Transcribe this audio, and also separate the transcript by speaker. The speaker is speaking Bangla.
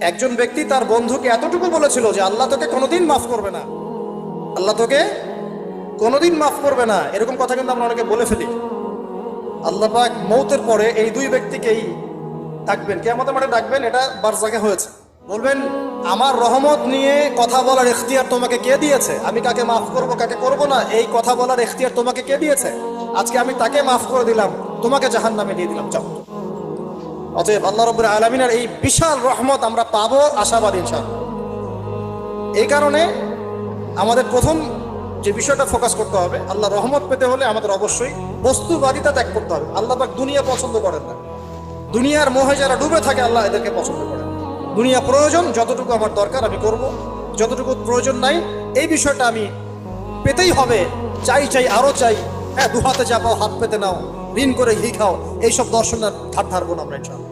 Speaker 1: একজন ব্যক্তি তার বন্ধুকে এতটুকু বলেছিল যে আল্লাহ তোকে কোনোদিন মাফ করবে না, আল্লাহ তোকে কোনোদিন মাফ করবে না। এরকম কথা কিন্তু আমরা অনেকে বলে ফেলি। আল্লাহ পাক মৌতের পরে এই দুই ব্যক্তিকেই ডাকবেন, কিয়ামতের মাঠে ডাকবেন। এটা বারজাখে হয়েছে। বলবেন, আমার রহমত নিয়ে কথা বলার ইখতিয়ার তোমাকে কে দিয়েছে? আমি কাকে মাফ করব কাকে করব না, এই কথা বলার ইখতিয়ার তোমাকে কে দিয়েছে? আজকে আমি তাকে মাফ করে দিলাম, তোমাকে জাহান্নামে দিয়ে দিলাম, যাও। অতএব আল্লাহ রাব্বুল আলামিনের এই বিশাল রহমত আমরা পাবো, আশাবাদী ইনশাআল্লাহ। এই কারণে আমাদের প্রথম যে বিষয়টা ফোকাস করতে হবে, আল্লাহ রহমত পেতে হলে আমাদের অবশ্যই বস্তুবাদিতা ত্যাগ করতে হবে। আল্লাহ পাক দুনিয়া পছন্দ করেন না। দুনিয়ার মোহে যারা ডুবে থাকে আল্লাহ এদেরকে পছন্দ করেন। দুনিয়া প্রয়োজন, যতটুকু আমার দরকার আমি করব, যতটুকু প্রয়োজন নাই এই বিষয়টা আমি পেতেই হবে, চাই চাই আরো চাই। হ্যাঁ, দু হাতে চাপাও হাত পেতে নাও, ঋণ করে ঘি খাও, এইসব দর্শনের ধার ধারবো না আমরা ইনশাআল্লাহ।